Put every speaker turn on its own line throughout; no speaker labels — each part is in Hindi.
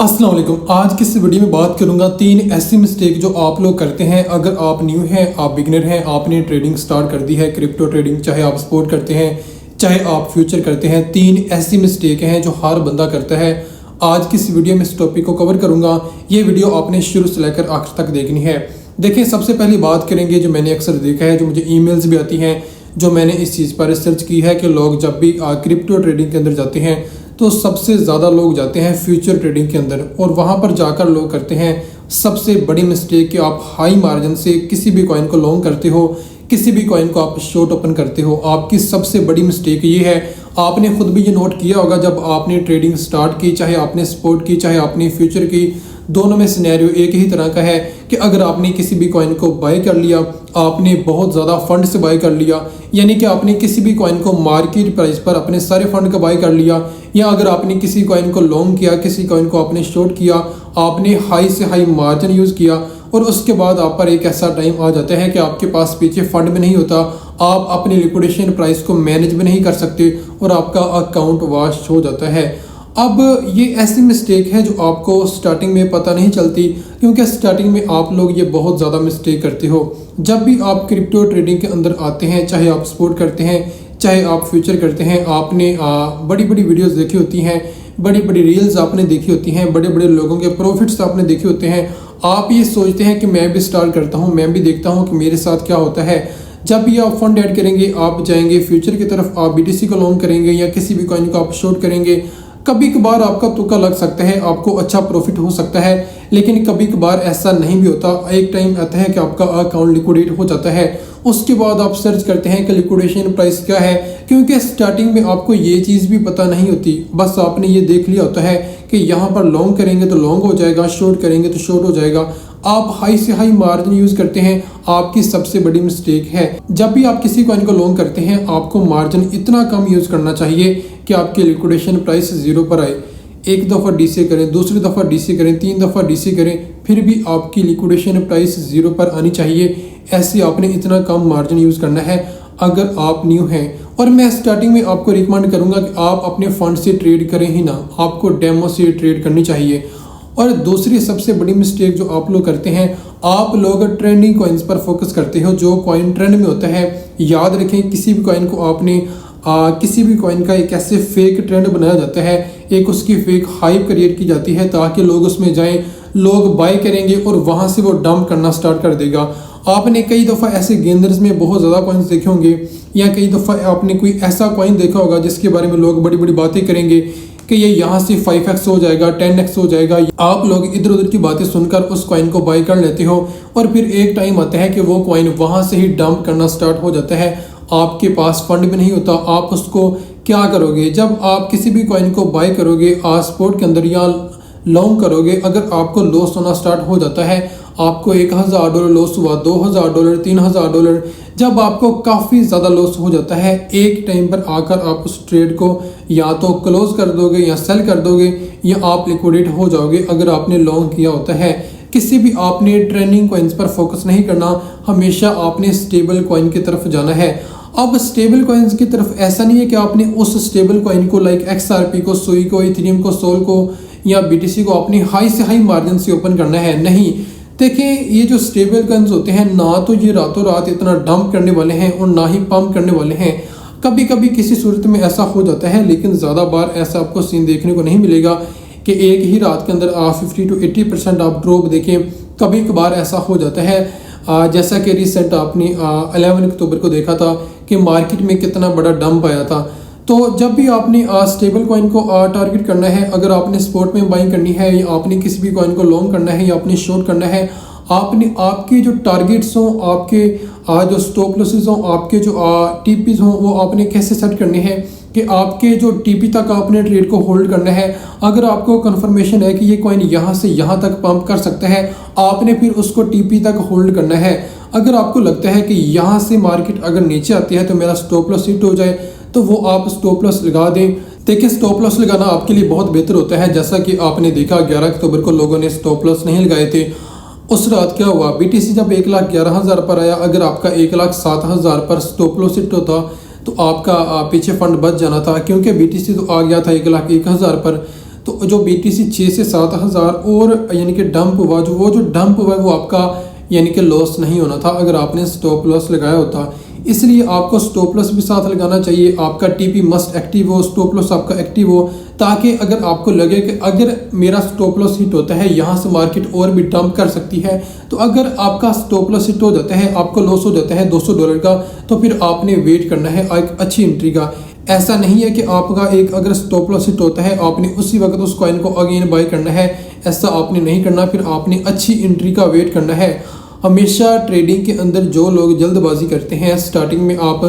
अस्सलाम वालेकुम। आज की इस वीडियो में बात करूंगा 3 ऐसी मिस्टेक जो आप लोग करते हैं। अगर आप न्यू हैं, आप बिगिनर हैं, आपने ट्रेडिंग स्टार्ट कर दी है, क्रिप्टो ट्रेडिंग, चाहे आप स्पोर्ट करते हैं चाहे आप फ्यूचर करते हैं, 3 ऐसी मिस्टेक हैं जो हर बंदा करता है। आज की इस वीडियो में इस टॉपिक को कवर करूंगा। ये वीडियो आपने शुरू से लेकर आखिर तक देखनी है। देखिए, सबसे पहले बात करेंगे जो मैंने अक्सर देखा है, जो मुझे ईमेल्स भी आती हैं, जो मैंने इस चीज़ पर रिसर्च की है कि लोग जब भी क्रिप्टो ट्रेडिंग के अंदर जाते हैं तो सबसे ज़्यादा लोग जाते हैं फ्यूचर ट्रेडिंग के अंदर, और वहाँ पर जाकर लोग करते हैं सबसे बड़ी मिस्टेक कि आप हाई मार्जिन से किसी भी कॉइन को लॉन्ग करते हो, किसी भी कॉइन को आप शॉर्ट ओपन करते हो। आपकी सबसे बड़ी मिस्टेक ये है, आपने खुद भी ये नोट किया होगा जब आपने ट्रेडिंग स्टार्ट की, चाहे आपने स्पोर्ट की चाहे आपने फ्यूचर की, दोनों में सिनेरियो एक ही तरह का है कि अगर आपने किसी भी कॉइन को बाय कर लिया, आपने बहुत ज़्यादा फंड से बाय कर लिया, यानी कि आपने किसी भी कॉइन को मार्केट प्राइस पर अपने सारे फंड का बाय कर लिया, या अगर आपने किसी कॉइन को लॉन्ग किया, किसी कॉइन को आपने शॉर्ट किया, आपने हाई से हाई मार्जिन यूज़ किया, और उसके बाद आप पर एक ऐसा टाइम आ जाता है कि आपके पास पीछे फंड में नहीं होता, आप अपनी लिक्विडेशन प्राइस को मैनेज भी नहीं कर सकते और आपका अकाउंट वॉश हो जाता है। अब ये ऐसी मिस्टेक है जो आपको स्टार्टिंग में पता नहीं चलती, क्योंकि स्टार्टिंग में आप लोग ये बहुत ज़्यादा मिस्टेक करते हो। जब भी आप क्रिप्टो ट्रेडिंग के अंदर आते हैं, चाहे आप सपोर्ट करते हैं चाहे आप फ्यूचर करते हैं, आपने बड़ी बड़ी वीडियोस देखी होती हैं, बड़ी बड़ी रील्स आपने देखी होती हैं, बड़े बड़े लोगों के प्रॉफिट्स आपने देखे होते हैं। आप ये सोचते हैं कि मैं भी स्टार्ट करता हूँ, मैं भी देखता हूँ कि मेरे साथ क्या होता है। जब भी आप फंड ऐड करेंगे, आप जाएंगे फ्यूचर की तरफ, आप BTC को लॉन्ग करेंगे या किसी भी कॉइन को आप शॉर्ट करेंगे, कभी कभार आपका तुक्का लग सकता है, आपको अच्छा प्रॉफिट हो सकता है, लेकिन कभी कभार ऐसा नहीं भी होता। एक टाइम आता है कि आपका अकाउंट लिक्विडेट हो जाता है, उसके बाद आप सर्च करते हैं कि लिक्विडेशन प्राइस क्या है, क्योंकि स्टार्टिंग में आपको ये चीज़ भी पता नहीं होती। बस आपने ये देख लिया होता है कि यहाँ पर लॉन्ग करेंगे तो लॉन्ग हो जाएगा, शॉर्ट करेंगे तो शॉर्ट हो जाएगा। आप हाई से हाई मार्जिन यूज़ करते हैं, आपकी सबसे बड़ी मिस्टेक है। जब भी आप किसी कॉइन को लॉन्ग करते हैं, आपको मार्जिन इतना कम यूज़ करना चाहिए कि आपकी लिक्विडेशन प्राइस 0 पर आए। एक दफ़ा DC करें, दूसरी दफ़ा DC करें, 3 दफ़ा DC करें, फिर भी आपकी लिक्विडेशन प्राइस 0 पर आनी चाहिए। ऐसे आपने इतना कम मार्जिन यूज़ करना है अगर आप न्यू हैं। और मैं स्टार्टिंग में आपको रिकमेंड करूंगा कि आप अपने फंड से ट्रेड करें ही ना, आपको डेमो से ट्रेड करनी चाहिए। और दूसरी सबसे बड़ी मिस्टेक जो आप लोग करते हैं, आप लोग ट्रेंडिंग कॉइन्स पर फोकस करते हो, जो कॉइन ट्रेंड में होता है। याद रखें, किसी भी कॉइन को आपने किसी भी कॉइन का एक ऐसे फेक ट्रेंड बनाया जाता है, एक उसकी फेक हाइप क्रिएट की जाती है ताकि लोग उसमें जाएं, लोग बाय करेंगे और वहां से वो डंप करना स्टार्ट कर देगा। आपने कई दफ़ा ऐसे गेंदर्स में बहुत ज़्यादा कॉइन्स देखे होंगे, या कई दफ़ा आपने कोई ऐसा कॉइन देखा होगा जिसके बारे में लोग बड़ी बड़ी बातें करेंगे कि ये यहाँ से 5x हो जाएगा, 10x हो जाएगा। आप लोग इधर उधर की बातें सुनकर उस कॉइन को बाय कर लेते हो, और फिर एक टाइम आता है कि वो कॉइन वहाँ से ही डंप करना स्टार्ट हो जाता है। आपके पास फंड भी नहीं होता, आप उसको क्या करोगे? जब आप किसी भी कॉइन को बाय करोगे स्पोर्ट के अंदर या लॉन्ग करोगे, अगर आपको लॉस होना स्टार्ट हो जाता है, आपको $1000 लॉस हुआ, $2000, $3000, जब आपको काफ़ी ज़्यादा लॉस हो जाता है, एक टाइम पर आकर आप उस ट्रेड को या तो क्लोज कर दोगे या सेल कर दोगे, या आप लिक्विडेट हो जाओगे अगर आपने लॉन्ग किया होता है। किसी भी आपने ट्रेंडिंग कॉइन्स पर फोकस नहीं करना, हमेशा आपने स्टेबल कॉइन की तरफ जाना है। अब स्टेबल कॉइन्स की तरफ ऐसा नहीं है कि आपने उस स्टेबल कॉइन को लाइक XRP को, सोई को, इथेरियम को, सोल को या BTC को अपनी हाई से हाई मार्जिन से ओपन करना है। नहीं, देखें, ये जो स्टेबल कॉइन्स होते हैं ना तो ये रातों रात इतना डंप करने वाले हैं और ना ही पंप करने वाले हैं। कभी कभी किसी सूरत में ऐसा हो जाता है, लेकिन ज़्यादा बार ऐसा आपको सीन देखने को नहीं मिलेगा कि एक ही रात के अंदर 50 to 80% आप ड्रॉप देखें। कभी कभार ऐसा हो जाता है, जैसा कि रिसेंट आपने 11 अक्टूबर को देखा था कि मार्केट में कितना बड़ा डंप आया था। तो जब भी आपने स्टेबल कॉइन को टारगेट करना है, अगर आपने स्पोर्ट में बाइंग करनी है, या आपने किसी भी कॉइन को लॉन्ग करना है, या आपने शॉर्ट करना है, आपने आपके जो टारगेट्स हों, आपके जो स्टॉप लॉसेस हों, आपके जो TPs हों, वो आपने कैसे सेट करने हैं कि आपके जो TP तक आपने ट्रेड को होल्ड करना है। अगर आपको कंफर्मेशन है कि ये कॉइन यहाँ से यहाँ तक पंप कर सकता है, आपने फिर उसको TP तक होल्ड करना है। अगर आपको लगता है कि यहाँ से मार्केट अगर नीचे आती है तो मेरा स्टॉप लॉस हिट हो जाए, तो वो आप स्टॉप लॉस लगा दें। देखिए, स्टॉप लॉस लगाना आपके लिए बहुत बेहतर होता है। जैसा कि आपने देखा 11 अक्टूबर को लोगों ने स्टॉप लॉस नहीं लगाए थे। उस रात क्या हुआ, BTC जब 1,11,000 पर आया, अगर आपका 1,07,000 पर स्टॉप लॉस हिट होता तो आपका पीछे फंड बच जाना था, क्योंकि BTC तो आ गया था 1,01,000 पर। तो जो BTC 6 से 7 हज़ार और यानी कि डंप हुआ, जो डंप हुआ वो आपका यानी कि लॉस नहीं होना था अगर आपने स्टॉप लॉस लगाया होता। इसलिए आपको स्टॉप लॉस भी साथ लगाना चाहिए, आपका TP मस्ट एक्टिव हो, स्टॉप लॉस आपका एक्टिव हो, ताकि अगर आपको लगे कि अगर मेरा स्टॉप लॉस हिट होता है यहाँ से मार्केट और भी डंप कर सकती है, तो अगर आपका स्टॉप लॉस हिट हो जाता है, आपको लॉस हो जाता है $200 का, तो फिर आपने वेट करना है एक अच्छी एंट्री का। ऐसा नहीं है कि आपका एक अगर स्टॉप लॉस हिट होता है आपने उसी वक्त उस कॉइन को अगेन बाय करना है, ऐसा आपने नहीं करना। फिर आपने अच्छी एंट्री का वेट करना है। हमेशा ट्रेडिंग के अंदर जो लोग जल्दबाजी करते हैं, स्टार्टिंग में आप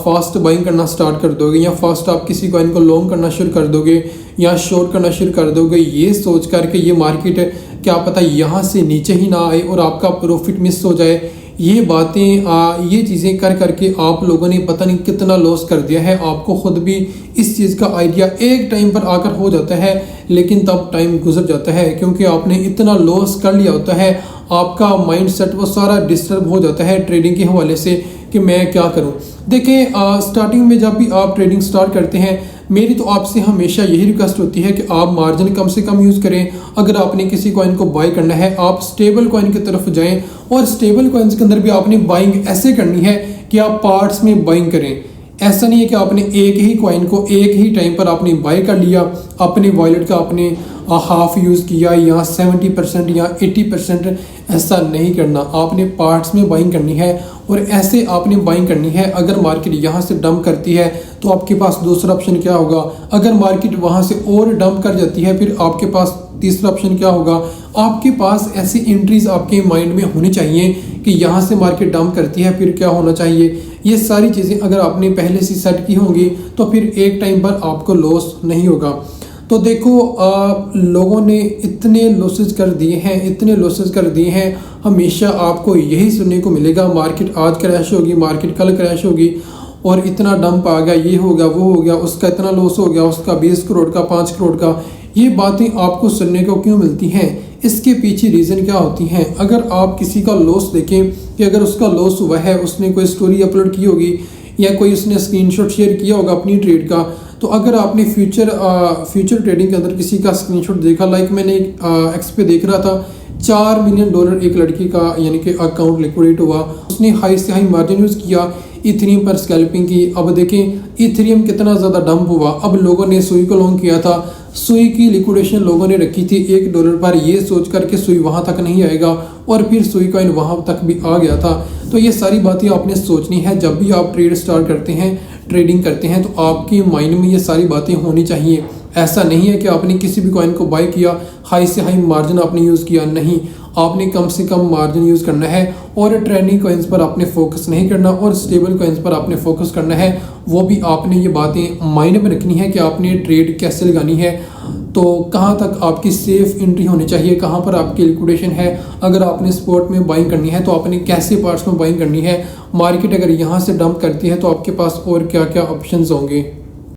फास्ट बाइंग करना स्टार्ट कर दोगे या फास्ट आप किसी कॉइन को लॉन्ग करना शुरू कर दोगे या शॉर्ट करना शुरू कर दोगे, ये सोच करके ये मार्केट क्या पता यहाँ से नीचे ही ना आए और आपका प्रॉफिट मिस हो जाए। ये बातें ये चीज़ें कर करके आप लोगों ने पता नहीं कितना लॉस कर दिया है। आपको खुद भी इस चीज़ का आइडिया एक टाइम पर आकर हो जाता है, लेकिन तब टाइम गुजर जाता है क्योंकि आपने इतना लॉस कर लिया होता है। आपका माइंड सेट वो सारा डिस्टर्ब हो जाता है ट्रेडिंग के हवाले से कि मैं क्या करूं। देखें, स्टार्टिंग में जब भी आप ट्रेडिंग स्टार्ट करते हैं, मेरी तो आपसे हमेशा यही रिक्वेस्ट होती है कि आप मार्जिन कम से कम यूज़ करें। अगर आपने किसी कॉइन को बाय करना है, आप स्टेबल कॉइन की तरफ जाएं और स्टेबल कॉइन्स के अंदर भी आपने बाइंग ऐसे करनी है कि आप पार्ट्स में बाइंग करें। ऐसा नहीं है कि आपने एक ही कॉइन को एक ही टाइम पर आपने बाय कर लिया, अपने वॉलेट का आपने हाफ यूज़ किया या 70% या 80%, ऐसा नहीं करना। आपने पार्ट्स में बाइंग करनी है और ऐसे आपने बाइंग करनी है। अगर मार्केट यहाँ से डंप करती है तो आपके पास दूसरा ऑप्शन क्या होगा, अगर मार्केट वहाँ से और डंप कर जाती है फिर आपके पास तीसरा ऑप्शन क्या होगा। आपके पास ऐसी एंट्रीज आपके माइंड में होनी चाहिए कि यहाँ से मार्केट डंप करती है फिर क्या होना चाहिए। ये सारी चीज़ें अगर आपने पहले से सेट की होंगी तो फिर एक टाइम पर आपको लॉस नहीं होगा। तो देखो, लोगों ने इतने लॉसेस कर दिए हैं, हमेशा आपको यही सुनने को मिलेगा मार्केट आज क्रैश होगी, मार्केट कल क्रैश होगी और इतना डंप आ गया, ये हो गया, वो हो गया, उसका इतना लॉस हो गया, उसका 20 करोड़ का, 5 करोड़ का। ये बातें आपको सुनने को क्यों मिलती हैं, इसके पीछे रीज़न क्या होती हैं। अगर आप किसी का लॉस देखें कि अगर उसका लॉस हुआ है, उसने कोई स्टोरी अपलोड की होगी या कोई उसने स्क्रीनशॉट शेयर किया होगा अपनी ट्रेड का, तो अगर आपने फ्यूचर ट्रेडिंग के अंदर किसी का स्क्रीनशॉट देखा, लाइक मैंने एक्स पे देख रहा था, $4 मिलियन एक लड़की का यानी कि अकाउंट लिक्विडेट हुआ, उसने हाई से हाई मार्जिन यूज़ किया, इथेरियम पर स्कैल्पिंग की। अब देखें इथेरियम कितना ज़्यादा डंप हुआ। अब लोगों ने सुई को लॉन्ग किया था, सुई की लिक्विडेशन लोगों ने रखी थी $1 पर, ये सोच कर के सुई वहाँ तक नहीं आएगा और फिर सुई कॉइन वहाँ तक भी आ गया था। तो ये सारी बातें आपने सोचनी है जब भी आप ट्रेड स्टार्ट करते हैं, ट्रेडिंग करते हैं, तो आपके माइंड में ये सारी बातें होनी चाहिए। ऐसा नहीं है कि आपने किसी भी कॉइन को बाय किया, हाई से हाई मार्जिन आपने यूज़ किया, नहीं, आपने कम से कम मार्जिन यूज़ करना है और ट्रेंडिंग कॉइन्स पर आपने फोकस नहीं करना और स्टेबल कॉइन्स पर आपने फोकस करना है। वो भी आपने ये बातें माइंड में रखनी है कि आपने ट्रेड कैसे लगानी है, तो कहाँ तक आपकी सेफ एंट्री होनी चाहिए, कहाँ पर आपकी लिक्विडेशन है। अगर आपने स्पॉट में बाइंग करनी है तो आपने कैसे पार्ट्स में बाइंग करनी है। मार्केट अगर यहाँ से डंप करती है तो आपके पास और क्या क्या ऑप्शंस होंगे।